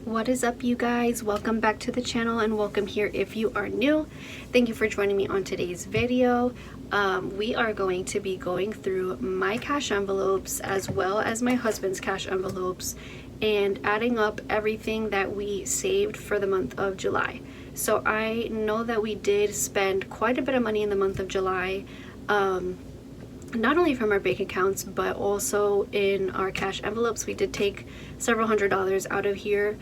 What is up, you guys? Welcome back to the channel and welcome here if you are new. Thank you for joining me on today's video. We are going to be going through my cash envelopes as well as my husband's cash envelopes and adding up everything that we saved for the month of July. So I know that we did spend quite a bit of money in the month of July, not only from our bank accounts but also in our cash envelopes. We did take several $100s out of here,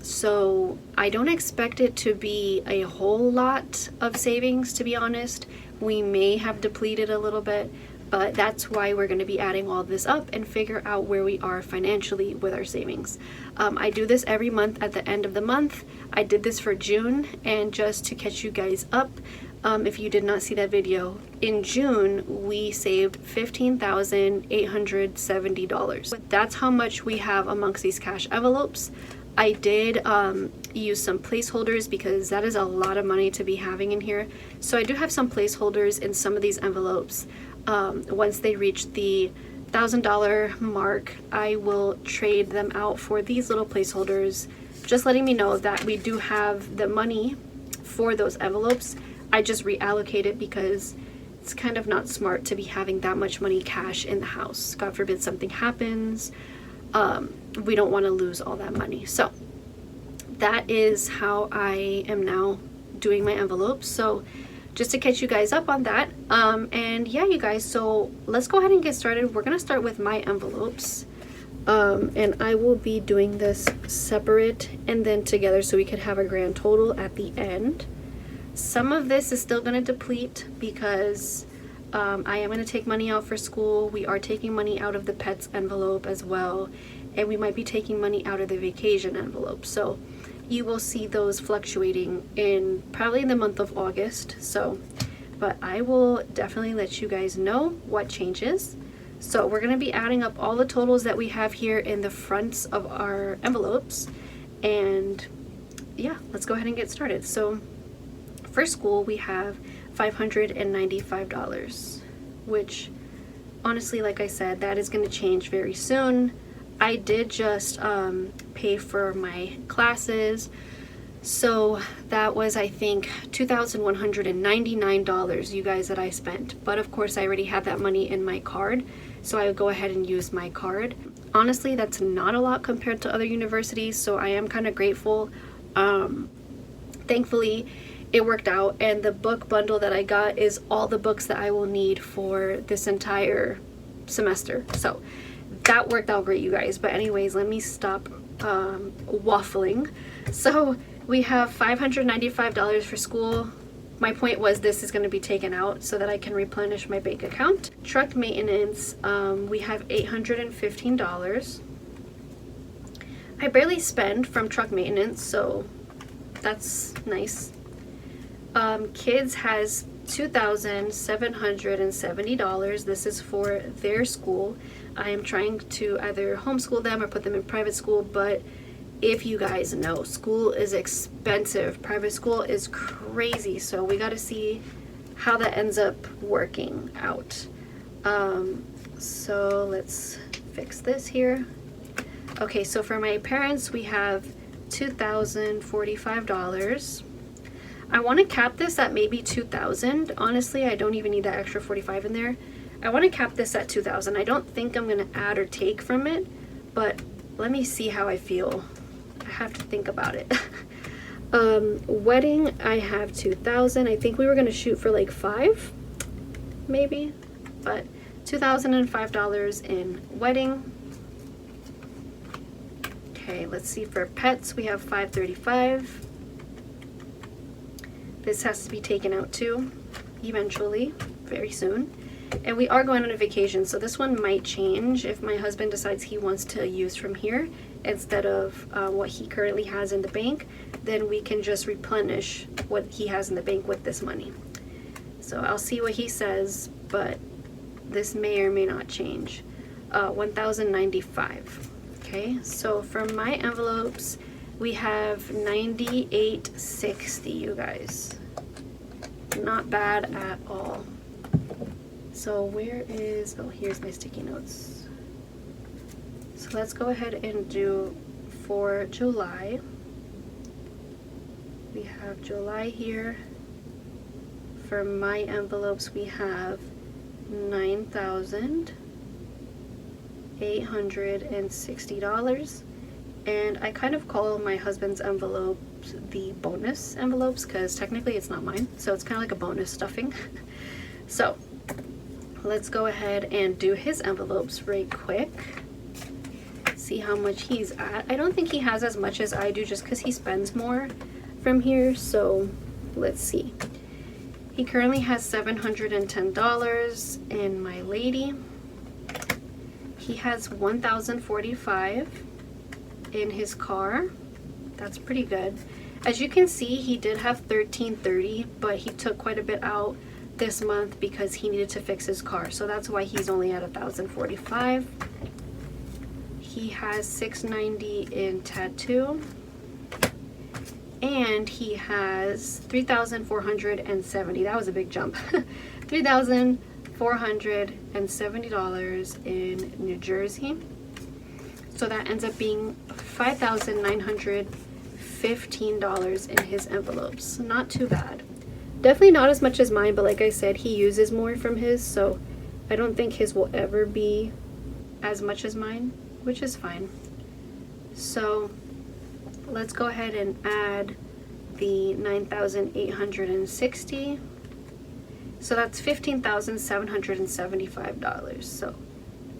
so I don't expect it to be a whole lot of savings, to be honest. We may have depleted a little bit, but that's why we're going to be adding all this up and figure out where we are financially with our savings. I do this every month at the end of the month. I did this for June, and just to catch you guys up, if you did not see that video, in June we saved $15,870. That's how much we have amongst these cash envelopes. I did use some placeholders because that is a lot of money to be having in here. So I do have some placeholders in some of these envelopes. Once they reach the $1,000 mark, I will trade them out for these little placeholders, just letting me know that we do have the money for those envelopes. I just reallocate it because it's kind of not smart to be having that much money cash in the house. God forbid something happens. We don't want to lose all that money. So that is how I am now doing my envelopes. So just to catch you guys up on that. And yeah, you guys, so let's go ahead and get started. We're going to start with my envelopes. And I will be doing this separate and then together so we could have a grand total at the end. Some of this is still going to deplete because I am going to take money out for school. We are taking money out of the pets envelope as well, and we might be taking money out of the vacation envelope. So you will see those fluctuating in probably the month of August. So, but I will definitely let you guys know what changes. So we're going to be adding up all the totals that we have here in the fronts of our envelopes, and yeah, let's go ahead and get started. So for school, we have $595, which honestly, like I said, that is going to change very soon. I did just pay for my classes, so that was, I think, $2,199, you guys, that I spent. But of course, I already had that money in my card, so I would go ahead and use my card. Honestly, that's not a lot compared to other universities, so I am kind of grateful. Thankfully, it worked out, and the book bundle that I got is all the books that I will need for this entire semester. So that worked out great, you guys. But anyways, let me stop waffling. So we have $595 for school. My point was this is going to be taken out so that I can replenish my bank account. Truck maintenance, we have $815. I barely spend from truck maintenance, so that's nice. Kids has $2,770. This is for their school. I am trying to either homeschool them or put them in private school, but if you guys know, school is expensive. Private school is crazy, so we got to see how that ends up working out. So let's fix this here. Okay, so for my parents, we have $2,045. I want to cap this at maybe $2,000. Honestly, I don't even need that extra 45 in there. I want to cap this at $2,000. I don't think I'm going to add or take from it, but let me see how I feel. I have to think about it. Wedding, I have $2,000. I think we were going to shoot for like $5, maybe, but $2,005 in wedding. Okay, let's see, for pets, we have $535. This has to be taken out too, eventually, very soon. And we are going on a vacation, so this one might change if my husband decides he wants to use from here instead of what he currently has in the bank. Then we can just replenish what he has in the bank with this money. So I'll see what he says, but this may or may not change. $1,095. Okay, so for my envelopes, we have $98.60, you guys. Not bad at all. So where is, oh, here's my sticky notes. So let's go ahead and do for July. We have July here. For my envelopes, we have $9,860. And I kind of call my husband's envelopes the bonus envelopes because technically it's not mine. So it's kind of like a bonus stuffing. So let's go ahead and do his envelopes right quick. See how much he's at. I don't think he has as much as I do just because he spends more from here. So let's see. He currently has $710 in My Lady. He has $1,045 in his car. That's pretty good. As you can see, he did have $1,330, but he took quite a bit out this month because he needed to fix his car. So that's why he's only at $1,045. He has $690 in tattoo. And he has $3,470. That was a big jump. $3,470 in New Jersey. So that ends up being $5,915 in his envelopes. Not too bad. Definitely not as much as mine, but like I said, he uses more from his, so I don't think his will ever be as much as mine, which is fine. So let's go ahead and add the $9,860. So that's $15,775. So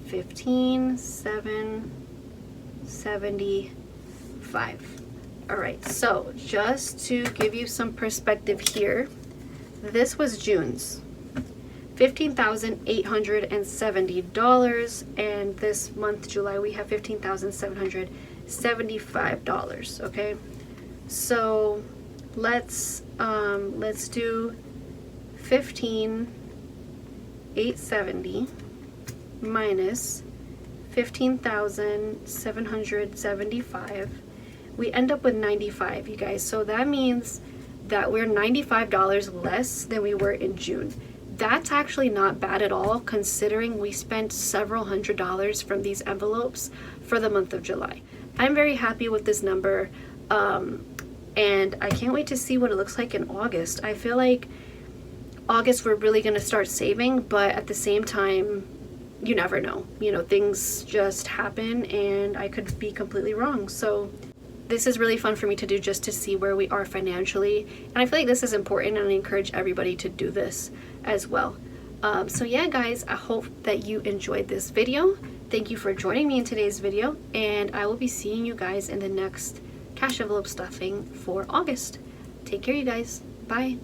$15,775. All right, so just to give you some perspective here, this was June's. $15,870, and this month, July, we have $15,775. Okay, so let's do 15,870 minus 15,775. We end up with 95, you guys. So that means that we're $95 less than we were in June. That's actually not bad at all, considering we spent several $100s from these envelopes for the month of July. I'm very happy with this number, and I can't wait to see what it looks like in August. I feel like August we're really going to start saving, but at the same time, you never know. You know, things just happen and I could be completely wrong. So this is really fun for me to do, just to see where we are financially. And I feel like this is important, and I encourage everybody to do this as well. So yeah, guys, I hope that you enjoyed this video. Thank you for joining me in today's video, and I will be seeing you guys in the next cash envelope stuffing for August. Take care, you guys. Bye.